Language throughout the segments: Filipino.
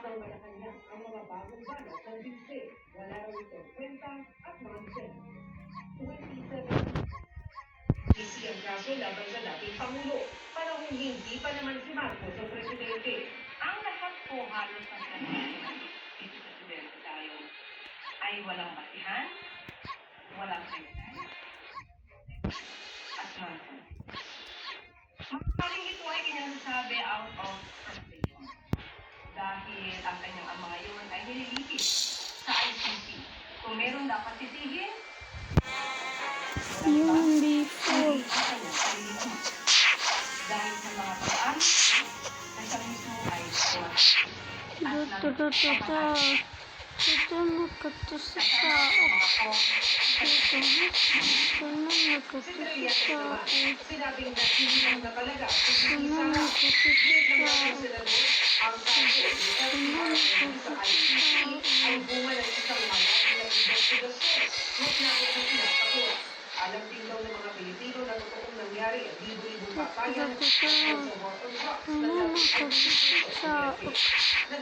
ng Malacanang ang mga bagong banat ng Bise. Wala raw itong kwenta at mga disen. 27 isi ang kaso laban sa dating Pangulo. Panahong hindi pa naman si Marcos ang presidente. Ang lahat po halos ng kanina dito sa presidente tayo ay walang basihan, walang kaitan, at nonsense. Maaaring ito ay kinasabi out of frustration dahil ang kanyang ama ngayon ay nililipit sa ICC. Kung meron dapat titigil, Yung before. dahil sa mga paraan na siya mismo ay Ito nakatusa sa Sinabing nagsimulang na talaga ang kaso ay bunga ng isang malaking na investigasyon na sinabot na sinasakot. Alam din daw ng mga Pilipino na totoong nangyari ang libo-libong batayan sa war on drugs na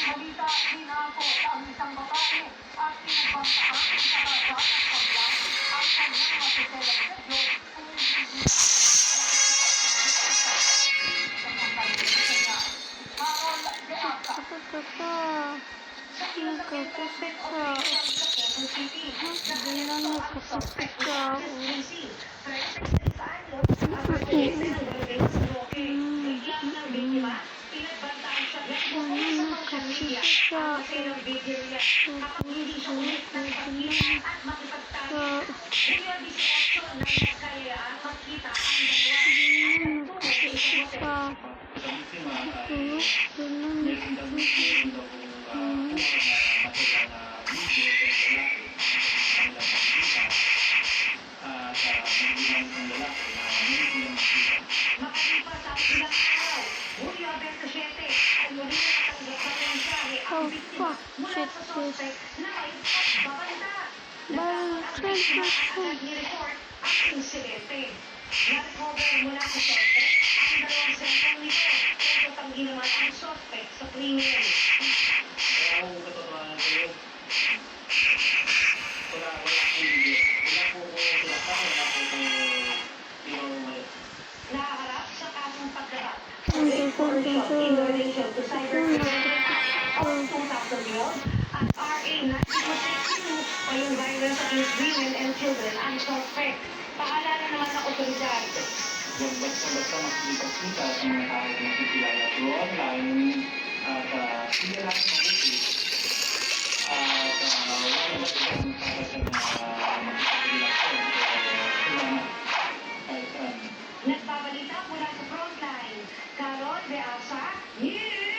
balita, hinako ang isang babae at pinagbantaan sa harapan ng paglang ang kanyang masiselang video kung hindi naharap sa kasong pagdarat. In relation to cyber-criminality of 2012 at RA 9262 o yung Violence Against Women and Children ang suspect. Paalala naman ng otoridad. Huwag basta-basta makikipagkita sa mga tao na nakikilala through online at hindi natin mabuti. At wala na basta para sa makikipagrelasyon Nagbabalita mula sa frontline. Caron de Asa, News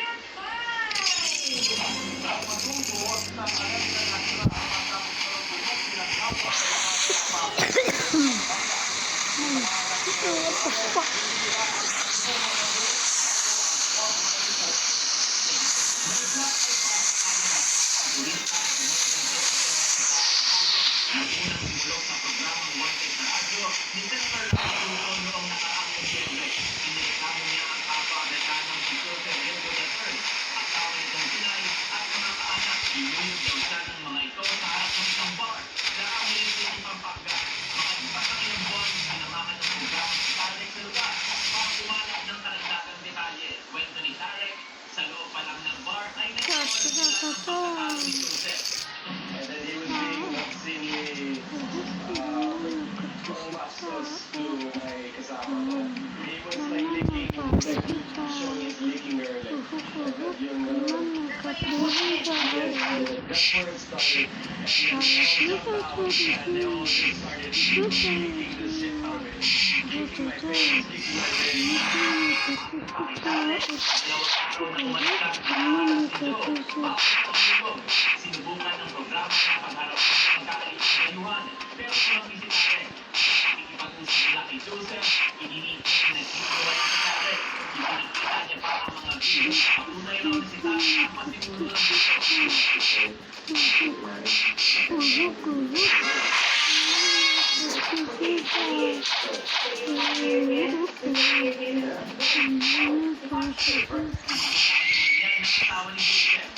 'Sinubukan ng programa sa pagharap ng pagkakailan, pero kung isipin nakikipag-usap nila kay Joseph, iniinit na nagsigawa ng nangyari. Ipinikita niya pa ang mga video. Patunay raw na si Tati ang pasimulo ng dito. Yes, in Yan ang asawa ni Joseph.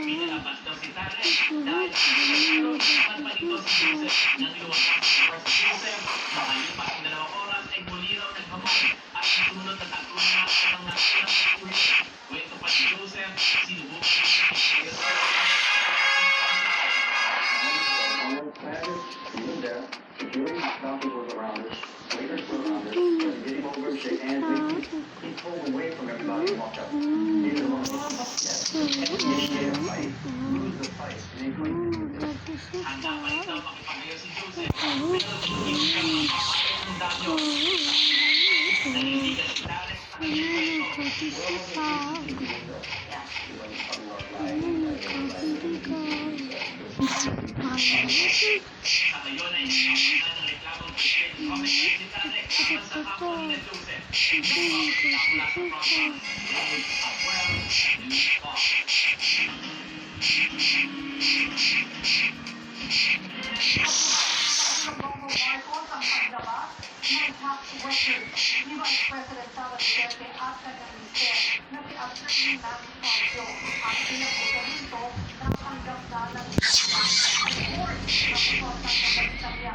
Pinalabas daw si Tarek dahil naman pa nito si Joseph nang luwakas si Joseph. Makalipas ang 2 oras ay muli raw naghamon at sumunod na tatlong nakas ang nakulang pagtulog. Kwento pa si Joseph, sinubukan Even there, security doctors were around us, waiters were around us, getting over, shake hands, he pulled away from everybody and walked up. Neither one of us, yes, initiate a fight, lose the fight, and then quit. handa pa rin daw makipagayo si Joseph. Pero hindi siya makapagay ng danyo. Nanindigan si Tarek sa kanyang kwento. Sa ngayon ay nagkakita ng reklamong Christian comic si Tarek laban sa kapwa ni Joseph. Mula sa Proverbs, as well as Paul. Marcos ang paglabas ng tax record ni Vice President Sara Duterte at kanyang mister na si Atty. Nancy Fazio. Ang pinabutan nito natanggap na ng report na pusotan ng balitang niya.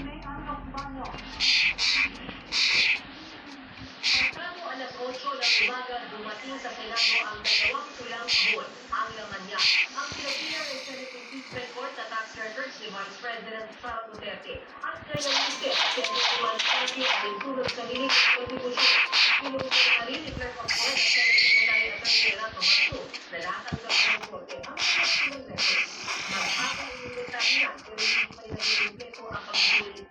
May anong banyo. Matapos alas 8 ng umaga, dumating sa Senado ang 2 tulang kahon. Ang laman niya, ang Filipino and Senate Impeachment Court sa tax records ni Vice President Sara Duterte. At kanyang mister, si Atty. Manfredi ay tulog sa hiling ng kontribusyon. Pinunod na rin ni Clerk of Court at Senate Secretary Atty. Renato Marco na natanggap ng korte ang mga tulang records. Magpapainulitan niya, pero hindi pa rin nag-impleto ang pagbuli.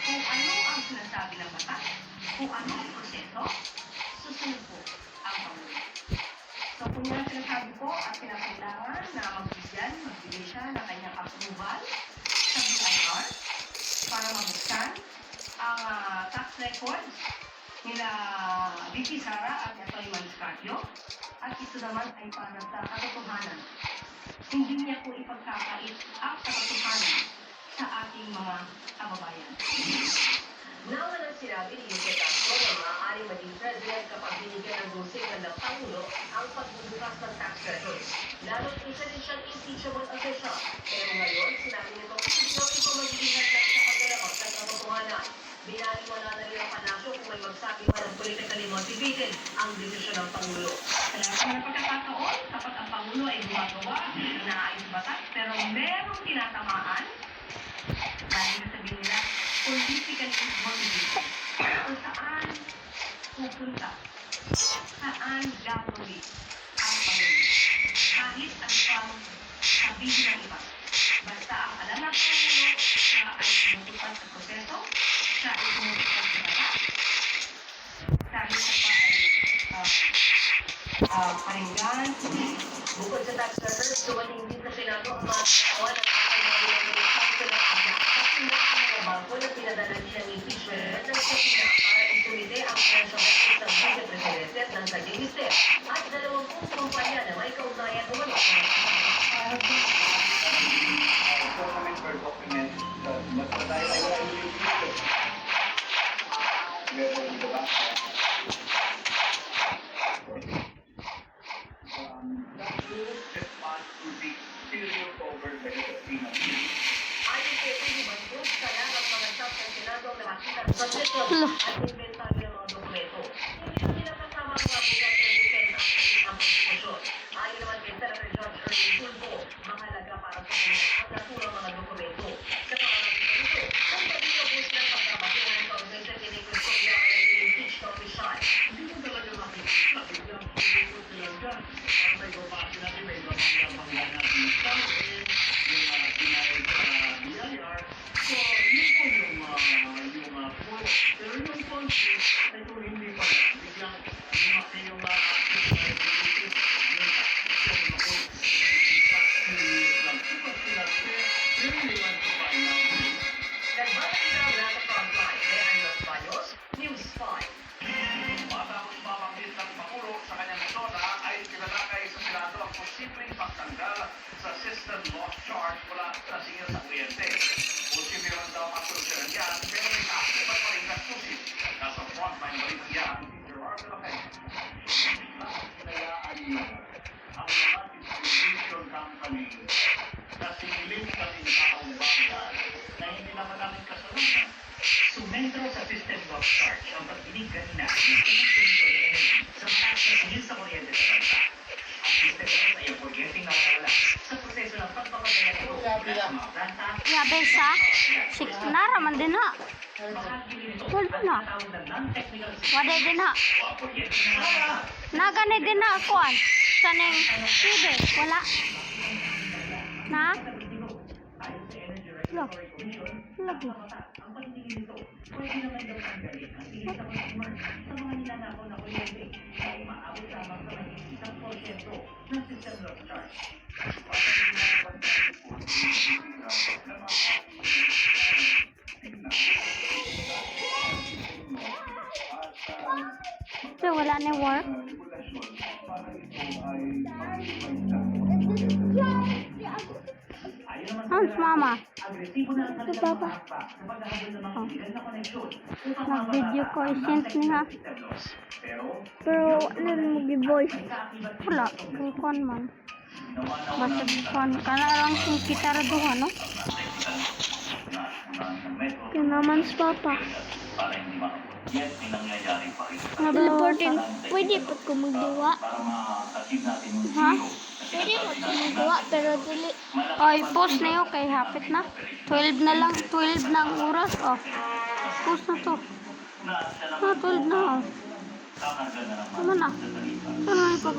Kung ano ang sinasabi ng batas, kung ano ang proseso, susunod po ang Pangulo. So kung yan ang sinasabi ko at kinakailangan na magbigay siya ng kanyang approval sa BIR para mabuksan ang tax records nila VP Sara at Atty. Maniscalco at ito naman ay para sa katotohanan. Hindi niya po ipagkakait ang katotohanan sa ating mga kababayan. Nawalang sinabi ni Yusek Castro na maaaring maging president kapag binigyan ng gusigan ng Pangulo ang pagbubukas ng tax records. Lalo't isa din siyang impeachable official. Pero ngayon, sinabi nito, hindi ito magiging hagdan sa paglalabas ng katotohanan. Binaliwala na rin ang panasyo kung may magsabi man ng politically motivated ang desisyon ng Pangulo. Kaya sa mga pagkakataon, kapag ang Pangulo ay gumagawa ng naayos batas, pero merong tinatamaan, dahil nasabihin nila, politically motivated. Kung saan pupunta, saan gagawin ang Pangulo. Kahit ang pang sabihin ng iba. Basta ang alam ng Pangulo, siya ay tumutupad sa proseso, siya ay tumutupad sa batas. Dahil sa paringgan, Bukod sa tax records, dumating din sa Senado ang mga katawan at kakailangan ng Council ng AMLA at sinulat ng mga bangko na pinadala nilang impeachment ng Kusina para isulite ang financial records ng Vice Presidente at ng kanyang mister at 20 kumpanya na may kaugnayan umano sa Government per document, mas patay ay wala yung dito. Meron dito ba? That rule response to the serial over the Filipino. ayon kay Pili Bandung, kailangan mga staff ng Senado ang nakakita ng transaction at inventaryo ng mga dokumento. Hindi na nila kasama ang mga bugat ng depensa ang pagkakasyon. Ayon naman kay Senator George Erwin Tulfo, mahalaga para sa kanya ang naturang mga dokumento. Sa pangalaman nito, kung kanina po silang pagkabatihan sa organization ni Cristoria ay impeach na opisyal. Hindi mo talaga makikita. Biglang pinipot sila dyan. Ang may babasi natin, may babang panggan natin ng staff and yung pinahid sa BIR. So, yun po yung system loss charge mula sa singil sa kliyente. Posible man daw ang solusyonan yan, pero may kasipat pa rin kastusin. Nasa frontline balik yan, Gerard de la Peña. Hinayaan niyo ang mga distribution company na singilin kaming taong bayan na hindi naman namin kasalanan. Sumentro sa system loss charge ang pagdinig kanina ng Commission on Energy sa mataas na singil sa kuryente sa bansa. Ang system loss ay ang kuryenteng nawawala sa proseso ng pagpapadala nito mula sa mga planta. Yabe sa 6 na raman din ha. Bahagi din ito Wala ang na. tinatawag na non-technical system Wala din ha. o ang kuryente na nawawala. Nagani din na kuan. Saneng sibe. Wala. Na? Ayon sa Energy Regulatory Commission, Lagi. ang pagdinig nito pwede naman daw tanggalin ang singil sa consumer sa mga nilalakaw na kuryente na umaabot lamang sa mahigit 1% ng system loss charge. So, wala na work. Hans, mama. Agresibo na ang kanilang Papa. mga hakbang sa paghahabol ng mga illegal na koneksyon upang Nag-video ko i-send niya. system loss. Pero Pero ano mo gi-voice? may kaakibat din Wala. itong Kukuan man. Basta kukuan. Kana lang kung kita raduhan, no? Kaya naman sa papa. Para hindi maabot. Yes, may nangyayari pa rin. Teleporting. Pwede pa ko magdiwa. Para ma-achieve natin yung Ha? zero. Pwede pa ko magdiwa, pero dili. Ay, post na yun kay hapit na. 12 na lang. 12 na ang oras. Oh. Post na to. Na siya lang 12 na. Oh. kakarga na naman Ano na? sa salita. Ano na yung pag